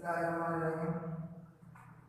Bismillahirrahmanirrahim.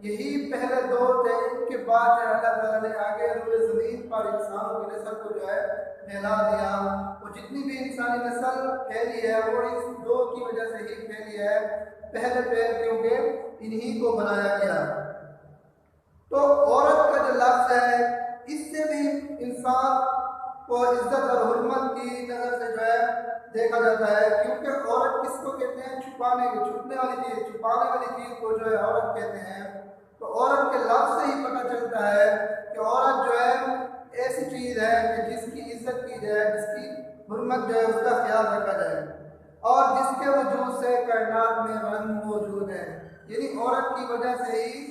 یہی پہلے دور تھے، ان کے بعد جو ہے اللہ تعالیٰ نے آگے روئے زمین پر انسانوں کی نسل کو جو ہے پھیلا دیا. وہ جتنی بھی انسانی نسل پھیلی ہے وہ اس دو کی وجہ سے ہی پھیلی ہے. پہلے کیونکہ انہی کو بنایا گیا. تو عورت کا جو لفظ ہے اس سے بھی انسان کو عزت اور حرمت کی نظر سے جو ہے دیکھا جاتا ہے، کیونکہ عورت کس کو کہتے ہیں؟ چھپنے والی چیز کو جو ہے عورت کہتے ہیں. تو عورت کے لفظ سے ہی پتہ چلتا ہے کہ عورت جو ہے ایسی چیز ہے کہ جس کی عزت کی جائے، جس کی حرمت جو ہے اس کا خیال رکھا جائے، اور جس کے وجود سے کائنات میں رنگ موجود ہے. یعنی عورت کی وجہ سے ہی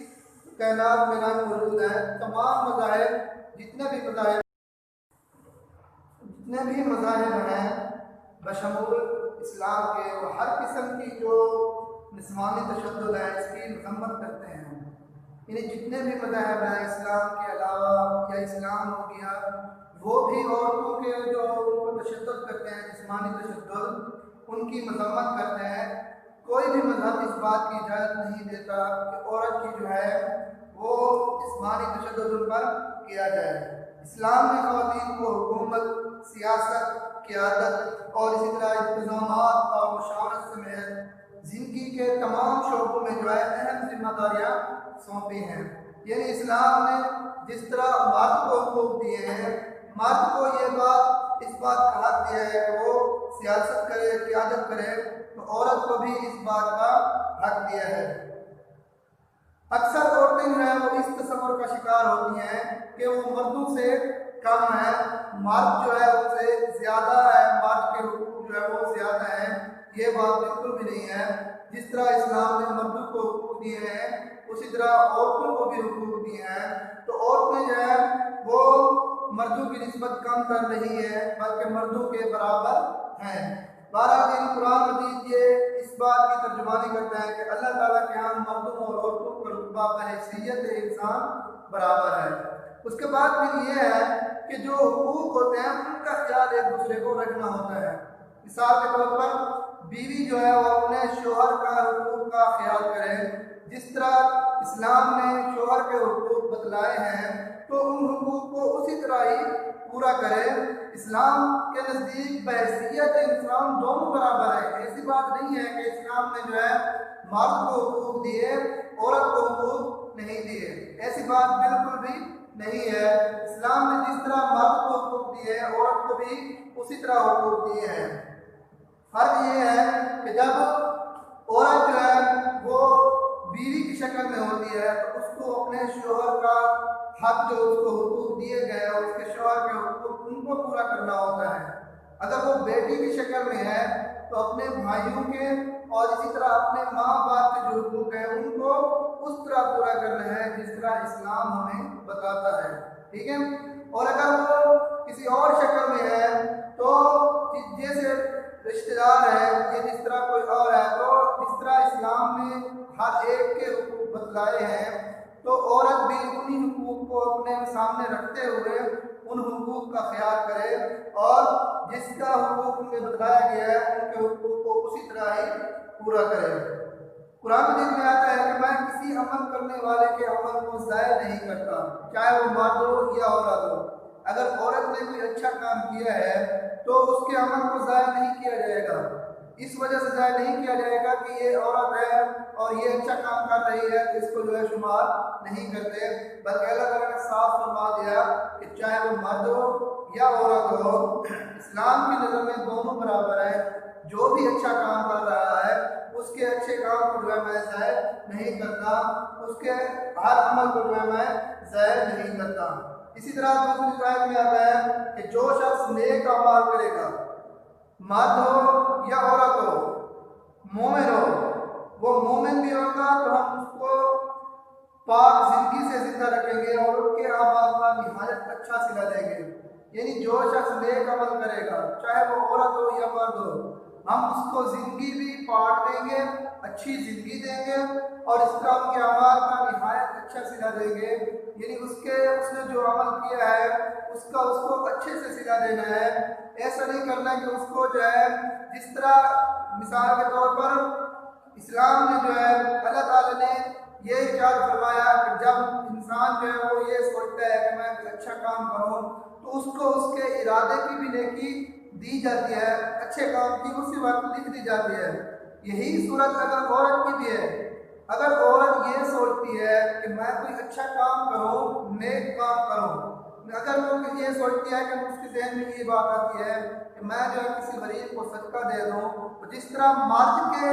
کائنات میں رنگ موجود ہے. تمام مذاہب جتنے بھی مذاہب ہیں بشمول اسلام کے، وہ ہر قسم کی جو نسوانی تشدد ہے اس کی مذمت کرتے ہیں. یعنی جتنے بھی مذاہب ہیں اسلام کے علاوہ یا اسلام ہو گیا، وہ بھی عورتوں کے جو ان کو تشدد کرتے ہیں، جسمانی تشدد، ان کی مذمت کرتے ہیں. کوئی بھی مذہب اس بات کی اجازت نہیں دیتا کہ عورت کی جو ہے وہ جسمانی تشدد ان پر کیا جائے. اسلام میں خواتین کو حکومت، سیاست، قیادت اور اسی طرح انتظامات اور مشاورت سمیت زندگی کے تمام شعبوں میں جو ہے اہم ذمہ داریاں سونپی ہیں. یعنی اسلام نے جس طرح مرد کو حقوق دیے ہیں، مرد کو اس بات کا حق دیا ہے کہ وہ سیاست کرے، قیادت کرے، تو عورت کو بھی اس بات کا حق دیا ہے. اکثر عورتیں جو ہیں وہ اس تصور کا شکار ہوتی ہیں کہ وہ مردوں سے کم ہے، مرد جو ہے ان سے زیادہ ہے، مرد کے حقوق جو ہے وہ زیادہ ہیں. یہ بات بالکل بھی نہیں ہے. جس طرح اسلام نے مردوں کو حقوق دیے ہیں اسی طرح عورتوں کو بھی حقوق دیے ہیں. تو عورتیں جو ہے وہ مردوں کی نسبت کم کر رہی ہے بلکہ مردوں کے برابر ہیں. بہرحال قرآن مجید یہ اس بات کی ترجمانی کرتا ہے کہ اللہ تعالیٰ کے ہاں مردوں اور عورتوں کا رتبہ بحیثیت انسان برابر ہے. اس کے بعد پھر یہ ہے کہ جو حقوق ہوتے ہیں ان کا خیال ایک دوسرے کو رکھنا ہوتا ہے. مثال کے طور پر بیوی جو ہے وہ اپنے شوہر کا حقوق کا خیال کرے. جس طرح اسلام نے شوہر کے حقوق بتلائے ہیں تو ان حقوق کو اسی طرح ہی پورا کرے. اسلام کے نزدیک بحیثیت انسان دونوں برابر ہے. ایسی بات نہیں ہے کہ اسلام نے جو ہے مرد کو حقوق دیے، عورت کو حقوق نہیں دیے. ایسی بات بالکل بھی نہیں ہے. اسلام نے جس طرح مرد کو حقوق دیے عورت کو بھی اسی طرح حقوق دیے ہیں. فرق یہ ہے کہ جب عورت جو ہے وہ بیوی کی شکل میں ہوتی ہے تو اس کو اپنے شوہر کا حق جو اس کو حقوق دیے گئے اور اس کے شوہر کے حقوق ان کو پورا کرنا ہوتا ہے. اگر وہ بیٹی کی شکل میں ہے تو اپنے بھائیوں کے اور اسی طرح اپنے ماں باپ کے جو حقوق ہیں ان کو اس طرح پورا کرنا ہے جس طرح اسلام ہمیں بتاتا ہے. ٹھیک ہے. اور اگر وہ کسی اور شکل میں ہے تو جیسے رشتہ دار ہے یا جس طرح کوئی اور ہے، تو جس طرح اسلام نے ہر ایک کے حقوق بتلائے ہیں تو عورت بھی انہی حقوق کو اپنے سامنے رکھتے ہوئے ان حقوق کا خیال کرے اور جس کا حقوق ان میں بتلایا گیا ہے ان کے حقوق کو اسی طرح ہی پورا کرے. قرآن مجید میں آتا ہے کہ میں کسی عمل کرنے والے کے عمل کو ضائع نہیں کرتا، چاہے وہ مرد ہو یا عورت ہو. اگر عورت نے کوئی اچھا کام کیا ہے تو اس کے عمل کو ضائع نہیں کیا جائے گا. اس وجہ سے ضائع نہیں کیا جائے گا کہ یہ عورت ہے اور یہ اچھا کام کر رہی ہے تو اس کو جو ہے شمار نہیں کرتے، بلکہ اللہ تعالیٰ نے صاف فرما دیا کہ چاہے وہ مرد ہو یا عورت ہو، اسلام کی نظر میں دونوں برابر ہیں. جو بھی اچھا کام کر رہا ہے اس کے اچھے کام کو جو ہے میں ضائع نہیں کرتا، اس کے ہر عمل کو جو ہے میں ضائع نہیں کرتا. اسی طرح دوسری روایت میں آتا ہے کہ جو شخص نیک اعمال کرے گا، مرد ہو یا عورت ہو، مومن ہو، وہ مومن بھی ہوگا تو ہم اس کو پاک زندگی سے زندہ رکھیں گے اور ان کے اعمال کا نہایت اچھا صلہ دیں گے. یعنی جو شخص نیک عمل کرے گا چاہے وہ عورت ہو یا مرد ہو، ہم اس کو زندگی بھی پاک دیں گے، اچھی زندگی دیں گے اور اس طرح ان کے اعمال کا نہایت اچھا صلہ دیں گے. یعنی اس نے جو عمل کیا ہے اس کو اچھے سے صلہ دینا ہے. ایسا نہیں کرنا کہ اس کو جو ہے جس طرح مثال کے طور پر اسلام نے جو ہے اللہ تعالیٰ نے یہ ارشاد فرمایا کہ جب انسان جو ہے وہ یہ سوچتا ہے کہ میں کوئی اچھا کام کروں تو اس کو اس کے ارادے کی بھی نیکی دی جاتی ہے، اچھے کام کی اسی وقت لکھ دی جاتی ہے۔ یہی صورت اگر عورت کی بھی ہے، اگر عورت یہ سوچتی ہے کہ میں کوئی اچھا کام کروں، نیک کام کروں، اگر وہ یہ سوچتی ہے کہ اس کے ذہن میں یہ بات آتی ہے کہ میں جو ہے کسی غریب کو صدقہ دے دوں، تو جس طرح مرد کے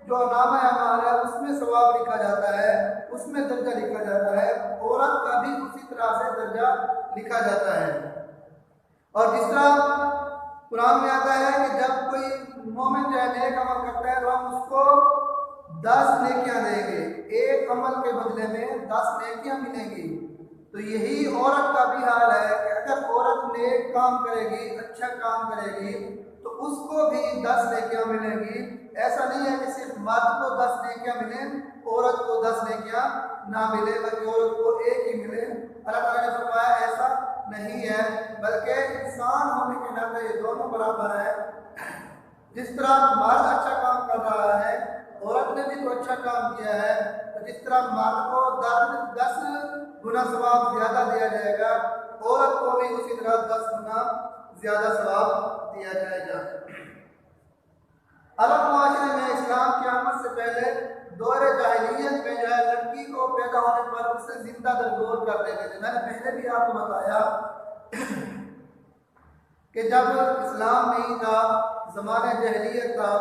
جو نامہ اعمال ہے اس میں ثواب لکھا جاتا ہے، اس میں درجہ لکھا جاتا ہے، عورت کا بھی اسی طرح سے درجہ لکھا جاتا ہے۔ اور جس طرح قرآن میں آتا ہے کہ جب کوئی مومن جو ہے نیک عمل کرتا ہے تو ہم اس کو 10 نیکیاں دیں گے، ایک عمل کے بدلے میں 10 نیکیاں ملیں گی۔ تو یہی عورت کا بھی حال ہے کہ اگر عورت نیک کام کرے گی، اچھا کام کرے گی تو اس کو بھی 10 نیکیاں ملیں گی۔ ایسا نہیں ہے کہ صرف مرد کو 10 نیکیاں ملیں، عورت کو 10 نیکیاں نہ ملے، بلکہ عورت کو ایک ہی ملے۔ اللہ تعالیٰ نے فرمایا ایسا نہیں ہے، بلکہ انسان ہونے کے ناطے یہ دونوں برابر ہے۔ جس طرح مرد اچھا کام کر رہا ہے، عورت نے بھی تو اچھا کام کیا ہے، تو جس طرح مرد کو 10 گنا ثواب زیادہ دیا جائے گا، عورت کو بھی اسی طرح 10 گنا زیادہ ثواب دیا جائے گا۔ عرب معاشرے میں اسلام کی آمد سے پہلے دور جاہلیت میں جو ہے لڑکی کو پیدا ہونے پر اسے زندہ درگور کر دیتے تھے۔ میں نے پہلے بھی آپ کو بتایا کہ جب اسلام نہیں تھا، زمانہ جاہلیت تھا،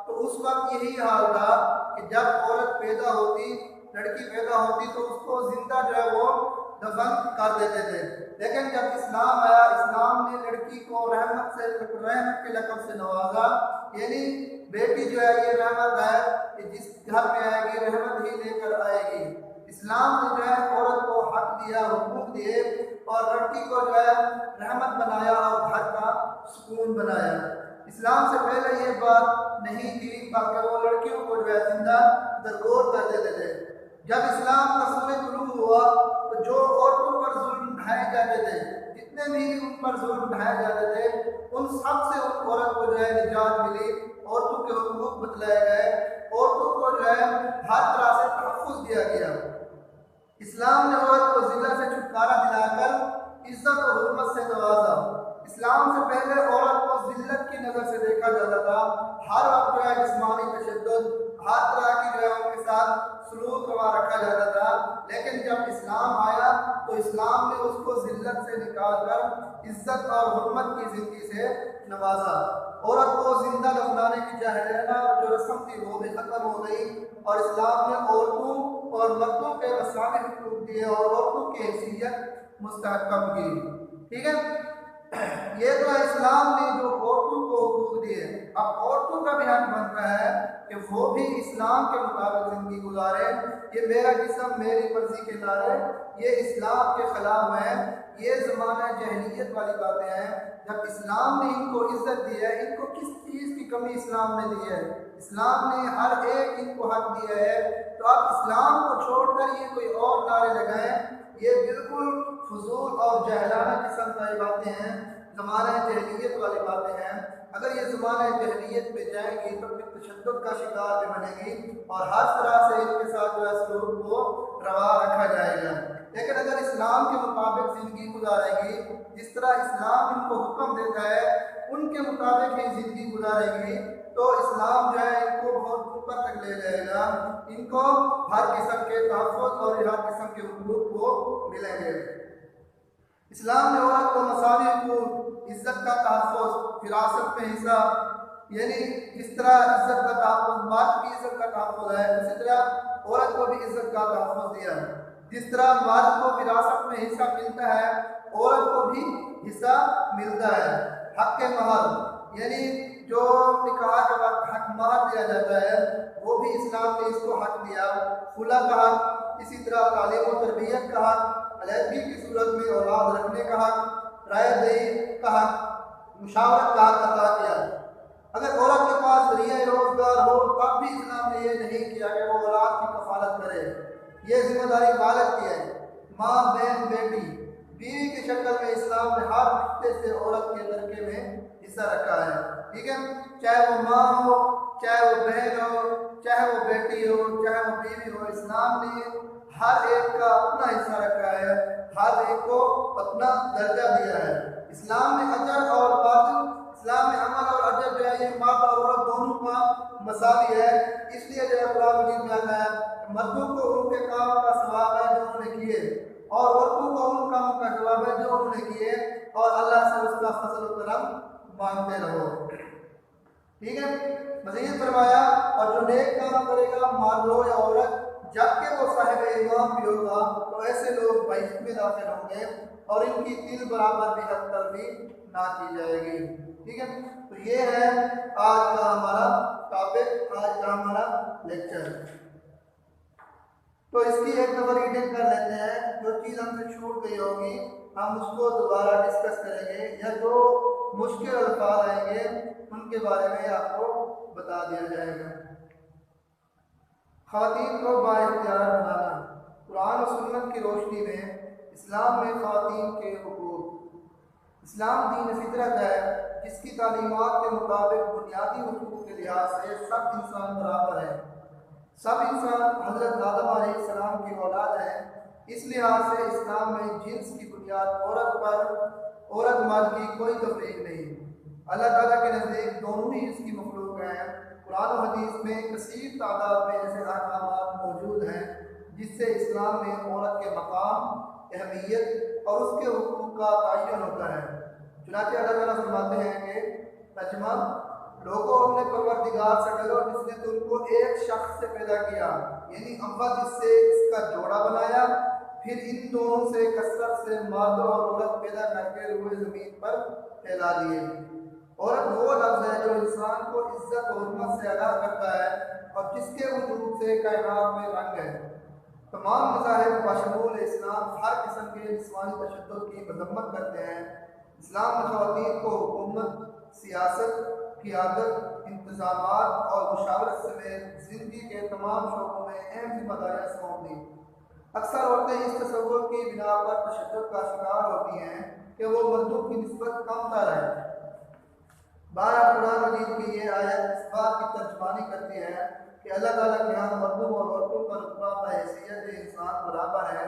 تو اس وقت یہی حال تھا کہ جب عورت پیدا ہوتی، لڑکی پیدا ہوتی تو اس کو زندہ جو ہے وہ دفن کر دیتے تھے۔ لیکن جب اسلام آیا، اسلام نے لڑکی کو رحمت کے لقب سے نوازا، یعنی بیٹی جو ہے یہ رحمت ہے کہ جس گھر میں آئے گی رحمت ہی لے کر آئے گی۔ اسلام نے جو ہے عورت کو حق دیا، حقوق دیے، اور لڑکی کو جو ہے رحمت بنایا اور گھر کا سکون بنایا۔ اسلام سے پہلے یہ بات نہیں تھی، بلکہ وہ لڑکیوں کو جو ہے زندہ درگور کر دیتے تھے۔ جب اسلام کا سورج طلوع ہوا تو جو عورتوں پر ظلم ڈھائے جاتے تھے، جتنے بھی ان پر ظلم ڈھائے جاتے تھے، ان سب سے ان عورت کو جو ہے نجات ملی، عورتوں کے حقوق بتلائے گئے، عورتوں کو جو ہے ہر طرح سے تحفظ دیا گیا۔ اسلام نے عورت کو ذلت سے چھٹکارا دلا کر عزت و حرمت سے نوازا۔ اسلام سے پہلے عورت کو ذلت کی نظر سے دیکھا جاتا تھا، ہر وقت جو ہے جسمانی تشدد، ہر طرح کی جو ہے ان کے ساتھ سلوک روا رکھا جاتا تھا۔ لیکن جب اسلام آیا تو اسلام نے اس کو ذلت سے نکال کر عزت اور حرمت کی زندگی سے نوازا۔ عورت کو زندہ دفنانے کی جاہلیانہ جو رسم تھی وہ بھی ختم ہو گئی، اور اسلام نے عورتوں اور مردوں کے مساوی حقوق دیے اور عورتوں کی حیثیت مستحکم کی۔ ٹھیک ہے، یہ تو ہے اسلام نے جو عورتوں کو حقوق دیے۔ اب عورتوں کا بھی حق بنتا ہے کہ وہ بھی اسلام کے مطابق زندگی گزارے۔ یہ میرا جسم میری مرضی کے نعرے یہ اسلام کے خلاف ہیں، یہ زمانہ جاہلیت والی باتیں ہیں۔ جب اسلام نے ان کو عزت دی ہے، ان کو کس چیز کی کمی اسلام نے دی ہے؟ اسلام نے ہر ایک ان کو حق دیا ہے، تو آپ اسلام کو چھوڑ کر یہ کوئی اور نعرے لگائیں، یہ بالکل فضول اور جاہلانہ قسم کی باتیں ہیں، زمانہ جاہلیت والی باتیں ہیں۔ اگر یہ زمانہ جاہلیت پہ جائیں گی تو پھر تشدد کا شکار بھی بنے گی، اور ہر طرح سے ان کے ساتھ جو ہے سلوک کو روا رکھا جائے گا۔ لیکن اگر اسلام کے مطابق زندگی گزارے گی، جس طرح اسلام ان کو حکم دیتا ہے ان کے مطابق ہی زندگی گزارے گی، تو اسلام جو ہے ان کو بہت اوپر تک لے جائے گا، ان کو ہر قسم کے تحفظ اور ہر قسم کے حقوق کو ملیں گے۔ اسلام نے عورت کو مساوی حقوق، عزت کا تحفظ، فراست میں حصہ، یعنی جس طرح عزت کا تحفظ مرد کی عزت کا تحفظ ہے، اسی طرح عورت کو بھی عزت کا تحفظ دیا۔ جس طرح مرد کو وراثت میں حصہ ملتا ہے، عورت کو بھی حصہ ملتا ہے۔ حق مہر، یعنی جو نکاح کے وقت حق مہر دیا جاتا ہے، وہ بھی اسلام نے اس کو حق دیا۔ خلا کا حق، اسی طرح تعلیم و تربیت کا حق، علیحدگی کی صورت میں اولاد رکھنے کا حق، رائے دہی کا حق، مشاورت کا حق عطا کیا۔ اگر عورت کے پاس ذریعہ روزگار ہو تب بھی اسلام نے یہ نہیں کیا کہ وہ اولاد کی کفالت کرے، یہ ذمہ داری والد کی ہے۔ ماں، بہن، بیٹی، بیوی کی شکل میں اسلام نے ہر رشتے ہفتے سے عورت کے ترکے میں حصہ رکھا ہے، ٹھیک ہے، چاہے وہ ماں ہو، چاہے وہ بہن ہو، چاہے وہ بیٹی ہو، چاہے وہ بیوی ہو، اسلام نے ہر ایک کا اپنا حصہ رکھا ہے، ہر ایک کو اپنا درجہ دیا ہے۔ اسلام میں اجر اور فضل، اسلام میں عمل اور اجر جو ہے یہ مرد اور عورت دونوں کا مساوی ہے۔ اس لیے جو ہے قرآن مجید میں آتا ہے مردوں کو ان کے کام کا ثواب ہے جو انہوں نے کیے، اور عورتوں کو ان کاموں کا ثواب ہے جو انہوں نے کیے، اور اللہ سے اس کا فضل و کرم مانگتے رہو، ٹھیک ہے۔ مزید فرمایا اور جو نیک کام کرے گا مرد ہو یا عورت جبکہ وہ صاحب ایمان بھی ہوگا تو ایسے لوگ بہشت میں داخل ہوں گے اور ان کی تل برابر بھی حد تلفی نہ کی جائے گی، ٹھیک ہے۔ تو یہ ہے آج کا ہمارا ٹاپک، آج کا ہمارا لیکچر۔ تو اس کی ایک دفعہ ریڈنگ کر لیتے ہیں، جو چیز ہم سے چھوٹ گئی ہوگی ہم اس کو دوبارہ ڈسکس کریں گے، یا جو مشکل الفاظ آئیں گے ان کے بارے میں آپ کو بتا دیا جائے گا۔ خواتین کو بااختیار بنانا۔ قرآن و سنت کی روشنی میں اسلام میں خواتین کے حقوق۔ اسلام دین فطرت ہے جس کی تعلیمات کے مطابق بنیادی حقوق کے لحاظ سے سب انسان برابر ہیں۔ سب انسان حضرت آدم علیہ السلام کی اولاد ہیں، اس لحاظ سے اسلام میں جنس کی بنیاد عورت مرد کی کوئی تفریق نہیں۔ اللہ تعالیٰ کے نزدیک دونوں ہی اس کی مخلوق ہیں۔ قرآن و حدیث میں کثیر تعداد میں ایسے احکامات موجود ہیں جس سے اسلام میں عورت کے مقام، اہمیت اور اس کے حقوق کا تعین ہوتا ہے۔ چنانچہ اللہ تعالیٰ فرماتے ہیں کہ ترجمہ، لوگوں اپنے پروردگار سے ڈرو جس نے تم کو ایک شخص سے پیدا کیا، یعنی اول جس سے اس کا جوڑا بنایا، پھر ان دونوں سے کثرت سے مرد اور عورت پیدا کر کے روئے زمین پر پھیلا دیے۔ عورت وہ لفظ ہے جو انسان کو عزت اور حرمت سے آگاہ کرتا ہے اور جس کے وجود سے کائنات میں رنگ ہے۔ تمام مذاہب بشمول اسلام ہر قسم کے جسمانی تشدد کی مذمت کرتے ہیں۔ اسلام نے خواتین کو حکومت، سیاست، قیادت، انتظامات اور مشاورت سمیت زندگی کے تمام شعبوں میں اہم ذمہ داریاں سونپ دی۔ اکثر عورتیں اس تصور کی بنا پر تشدد کا شکار ہوتی ہیں کہ وہ مردوں کی نسبت کم تر ہے۔ بہرحال قرآن مجید کی یہ آیت اس بات کی ترجمانی کرتی ہے کہ اللہ تعالیٰ کے یہاں مردوں اور عورتوں کا رتبہ بحیثیت انسان برابر ہے۔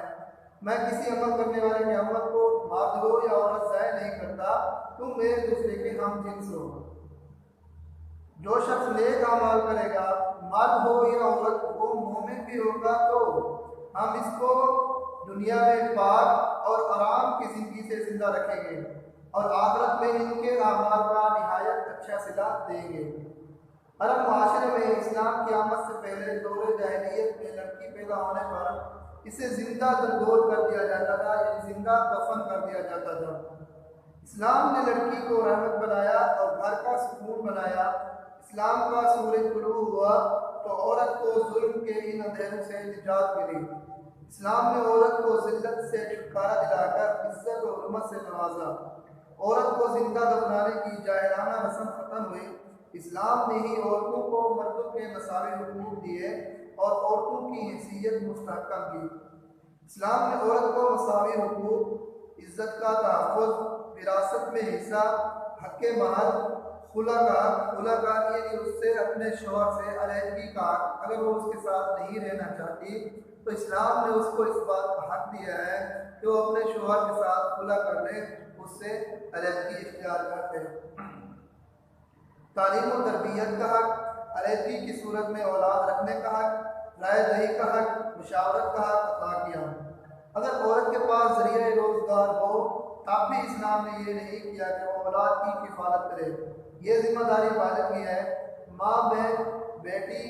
میں کسی عمل کرنے والے کے عمل کو مرد ہو یا عورت ضائع نہیں کرتا، تم ایک دوسرے کے ہم جنس ہو۔ جو شخص نیک اعمال کرے گا مرد ہو یا عورت، وہ مومن بھی ہوگا تو ہم اس کو دنیا میں پاک اور آرام کی زندگی سے زندہ رکھیں گے اور آخرت میں ان کے اعمال کا نہایت اچھا صلہ دیں گے۔ عرب معاشرے میں اسلام کی آمد سے پہلے دور جاہلیت میں لڑکی پیدا ہونے پر اسے زندہ درگور کر دیا جاتا تھا، یعنی زندہ دفن کر دیا جاتا تھا۔ اسلام نے لڑکی کو رحمت بنایا اور گھر کا سکون بنایا۔ اسلام کا سورج طلوع ہوا تو عورت کو ظلم کے ان اندھیروں سے نجات ملی۔ اسلام نے عورت کو ذلت سے چھٹکارا دلا کر عزت و حرمت سے نوازا۔ عورت کو زندہ دفنانے کی جاہلانہ رسم ختم ہوئی۔ اسلام نے ہی عورتوں کو مردوں کے مساوی حقوق دیے اور عورتوں کی حیثیت مستحکم کی۔ اسلام نے عورت کو مساوی حقوق، عزت کا تحفظ، وراثت میں حصہ، حق مہر، خلا کا یہ اس سے اپنے شوہر سے علیحدگی کا، اگر وہ اس کے ساتھ نہیں رہنا چاہتی تو اسلام نے اس کو اس بات کا حق دیا ہے کہ وہ اپنے شوہر کے ساتھ خلا کر لے، اس سے علیحدگی اختیار کرتے۔ تعلیم و تربیت کا حق، علیحدگی کی صورت میں اولاد رکھنے کا حق، رائے دہی کا حق، مشاورت کا حق عطا کیا۔ اگر عورت کے پاس ذریعہ روزگار ہو تب بھی اسلام نے یہ نہیں کیا کہ وہ اولاد کی کفالت کرے، یہ ذمہ داری والد کی ہے۔ ماں، بہن، بیٹی،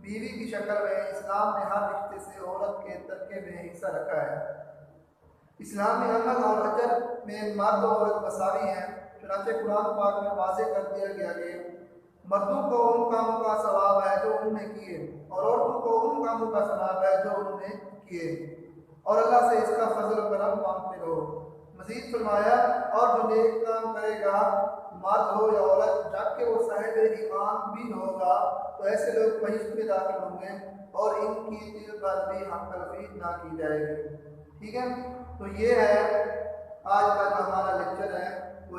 بیوی کی شکل میں اسلام نے ہر رشتے سے عورت کے ترکے میں حصہ رکھا ہے۔ اسلام میں عمل اور اجر میں مرد و عورت مساوی ہیں، چنانچہ قرآن پاک میں واضح کر دیا گیا کہ مردوں کو ان کاموں کا ثواب ہے جو انہوں نے کیے اور عورتوں کو ان کاموں کا ثواب ہے جو انہوں نے کیے، اور اللہ سے اس کا فضل و کرم مانگتے رہو۔ مزید فرمایا اور جو نیک کام کرے گا مرد ہو یا عورت جبکہ وہ صاحب ایمان بھی ہوگا تو ایسے لوگ بہشت میں داخل ہوں گے اور ان کی دل پر بھی حق تلفی نہ کی جائے گی، ٹھیک ہے۔ تو یہ ہے آج کا جو ہمارا لیکچر ہے، وہ